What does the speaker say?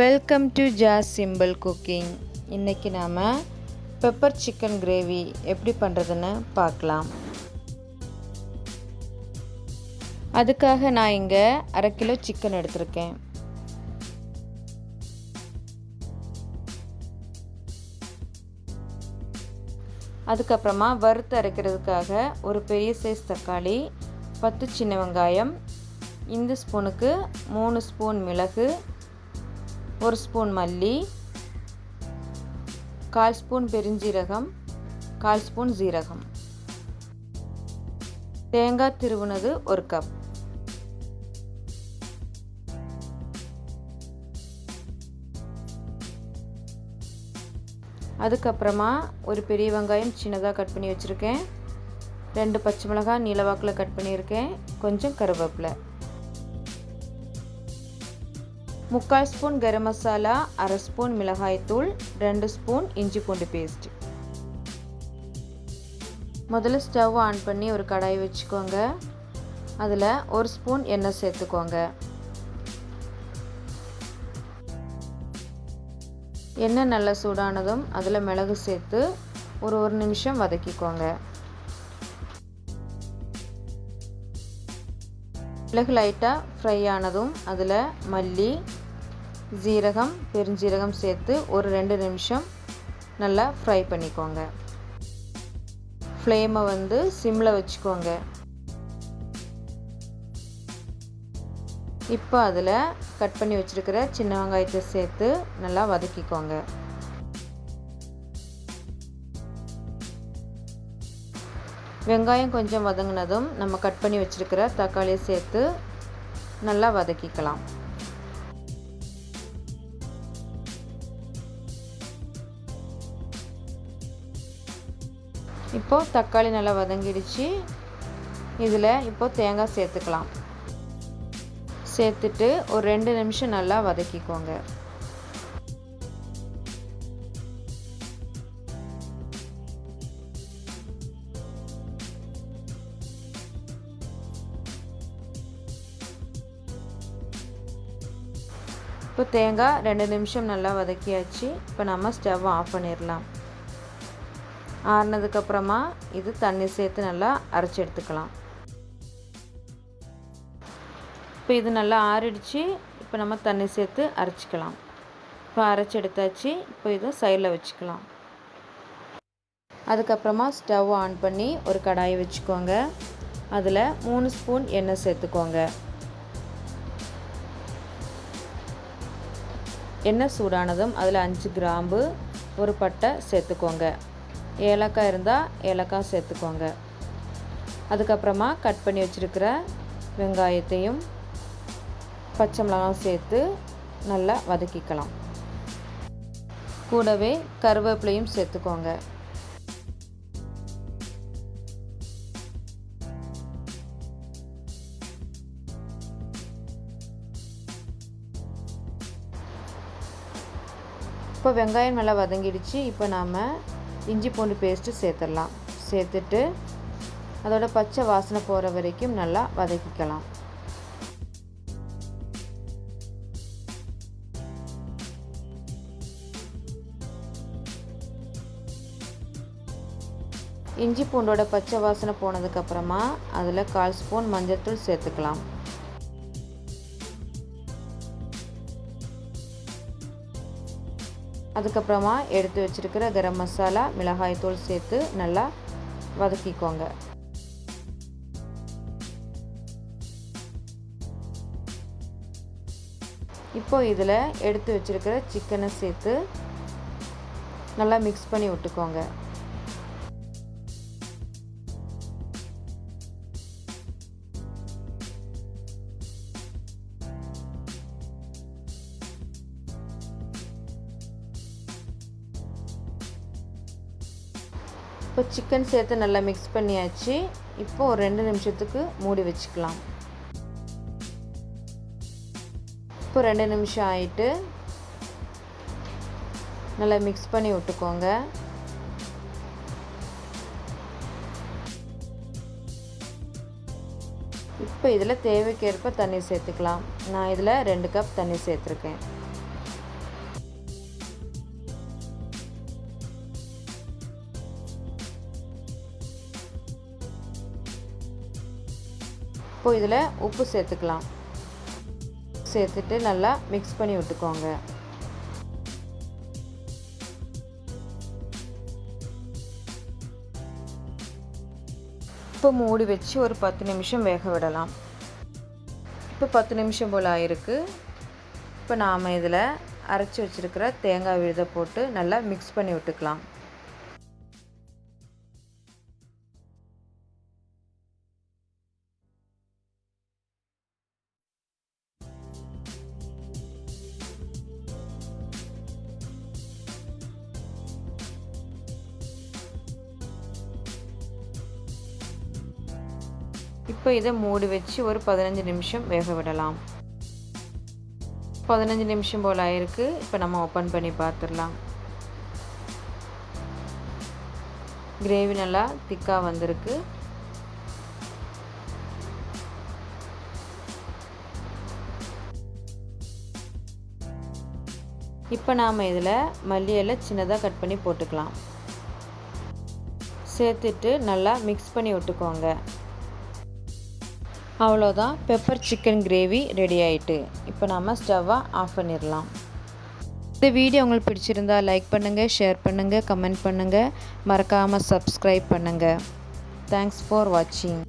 Welcome to Jas simple cooking. இன்றைக்கி நாம் pepper chicken gravy எப்படி பண்ணுறதுன்னு பார்க்கலாம். அதுக்காக நான் இங்கே 1/2 கிலோ சிக்கன் எடுத்திருக்கேன். அதுக்கப்புறமா வறுத்து அரைக்கிறதுக்காக ஒரு பெரிய சைஸ் தக்காளி, 10 சின்ன வெங்காயம், இந்த ஸ்பூனுக்கு 3 ஸ்பூன் மிளகு, 1 ஸ்பூன் மல்லி, 1/4 ஸ்பூன் பெருஞ்சீரகம், 1/4 ஸ்பூன் ஜீரகம், தேங்காய் திருவுனது 1 கப். அதுக்கப்புறமா ஒரு பெரிய வெங்காயம் சின்னதாக கட் பண்ணி வச்சுருக்கேன், 2 பச்சை மிளகாய் நீளவாக்கில் கட் பண்ணியிருக்கேன், கொஞ்சம் கருவேப்பிலை, 3/4 ஸ்பூன் கரம் மசாலா, 1/2 ஸ்பூன் மிளகாய்த்தூள், 2 ஸ்பூன் இஞ்சி பூண்டு பேஸ்ட். முதல்ல ஸ்டவ் ஆன் பண்ணி ஒரு கடாய் வச்சுக்கோங்க. அதில் 1 ஸ்பூன் எண்ணெய் சேர்த்துக்கோங்க. எண்ணெய் நல்லா சூடானதும் அதில் மிளகு சேர்த்து ஒரு 1 நிமிஷம் வதக்கிக்கோங்க. மிளகு லைட்டாக ஃப்ரை ஆனதும் அதில் மல்லி, ஜீரகம், பெருஞ்சீரகம் சேர்த்து ஒரு 2 நிமிஷம் நல்லா ஃப்ரை பண்ணிக்கோங்க. ஃப்ளேமை சிம்மில் வச்சுக்கோங்க. இப்போ அதில் கட் பண்ணி வச்சுருக்கிற சின்ன வெங்காயத்தை சேர்த்து நல்லா வதக்கிக்கோங்க. வெங்காயம் கொஞ்சம் வதங்கினதும் நம்ம கட் பண்ணி வச்சுருக்கிற தக்காளியை சேர்த்து நல்லா வதக்கிக்கலாம். இப்போது தக்காளி நல்லா வதங்கிடுச்சு. இதில் இப்போது தேங்காய் சேர்த்துக்கலாம். சேர்த்துட்டு ஒரு 2 நிமிஷம் நல்லா வதக்கிக்கோங்க. இப்போ தேங்காய் 2 நிமிஷம் நல்லா வதக்கியாச்சு. இப்போ நம்ம ஸ்டவ் ஆஃப் பண்ணிடலாம். ஆறுனதுக்கப்புறமா இது தண்ணி சேர்த்து நல்லா அரைச்சி எடுத்துக்கலாம். இப்போ இது நல்லா ஆறிடுச்சு. இப்போ நம்ம தண்ணி சேர்த்து அரைச்சிக்கலாம். இப்போ அரைச்சி எடுத்தாச்சு. இப்போ இதை சைடில் வச்சுக்கலாம். அதுக்கப்புறமா ஸ்டவ் ஆன் பண்ணி ஒரு கடாயை வச்சுக்கோங்க. அதில் 3 ஸ்பூன் எண்ணெய் சேர்த்துக்கோங்க. எண்ணெய் சூடானதும் அதில் 5 கிராம்பு, ஒரு பட்டை சேர்த்துக்கோங்க. ஏலக்காய் இருந்தால் ஏலக்காய் சேர்த்துக்கோங்க. அதுக்கப்புறமா கட் பண்ணி வச்சுருக்கிற வெங்காயத்தையும் பச்சை மிளகாயும் சேர்த்து நல்லா வதக்கிக்கலாம். கூடவே கருவேப்பிலையும் சேர்த்துக்கோங்க. இப்போ வெங்காயம் நல்லா வதங்கிடுச்சு. இப்போ நாம் இஞ்சி பூண்டு பேஸ்ட்டு சேர்த்துடலாம். சேர்த்துட்டு அதோட பச்சை வாசனை போகிற வரைக்கும் நல்லா வதக்கிக்கலாம். இஞ்சி பூண்டோட பச்சை வாசனை போனதுக்கப்புறமா அதில் 1/4 ஸ்பூன் மஞ்சள்தூள் சேர்த்துக்கலாம். அதுக்கப்புறமா எடுத்து வச்சுருக்கிற கரம் மசாலா, மிளகாய்த்தூள் சேர்த்து நல்லா வதக்கிக்கோங்க. இப்போ இதில் எடுத்து வச்சுருக்கிற சிக்கனை சேர்த்து நல்லா மிக்ஸ் பண்ணி விட்டுக்கோங்க. இப்போ சிக்கன் சேர்த்து நல்லா மிக்ஸ் பண்ணியாச்சு. இப்போ ஒரு 2 நிமிஷத்துக்கு மூடி வச்சுக்கலாம். இப்போ 2 நிமிஷம் ஆயிட்டு நல்லா மிக்ஸ் பண்ணி விட்டுக்கோங்க. இப்போ இதில் தேவைக்கேற்ப தண்ணி சேர்த்துக்கலாம். நான் இதில் 2 கப் தண்ணி சேர்த்துருக்கேன். இப்போது இதில் உப்பு சேர்த்துக்கலாம். சேர்த்துட்டு நல்லா மிக்ஸ் பண்ணி விட்டுக்கோங்க. இப்போ மூடி வச்சு ஒரு 10 நிமிஷம் வேக விடலாம். இப்போ 10 நிமிஷம் போல் ஆயிருக்கு. இப்போ நாம் இதில் அரைச்சி வச்சுருக்கிற தேங்காய் விழுதை போட்டு நல்லா மிக்ஸ் பண்ணி விட்டுக்கலாம். இப்போ இதை மூடி வச்சு ஒரு 15 நிமிஷம் வேக விடலாம். 15 நிமிஷம் போல் ஆயிருக்கு. இப்போ நம்ம ஓப்பன் பண்ணி பார்த்துடலாம். கிரேவி நல்லா திக்காக வந்திருக்கு. இப்போ நாம் இதில் மல்லி இலை சின்னதாக கட் பண்ணி போட்டுக்கலாம். சேர்த்துட்டு நல்லா மிக்ஸ் பண்ணி விட்டுக்கோங்க. அவ்வளோதான், பெப்பர் சிக்கன் கிரேவி ரெடி ஆகிட்டு. இப்போ நாம் ஸ்டவ்வை ஆஃப் பண்ணிடலாம். இந்த வீடியோ உங்களுக்கு பிடிச்சிருந்தா லைக் பண்ணுங்கள், ஷேர் பண்ணுங்கள், கமெண்ட் பண்ணுங்கள், மறக்காமல் சப்ஸ்கிரைப் பண்ணுங்கள். தேங்க்ஸ் ஃபார் வாட்சிங்.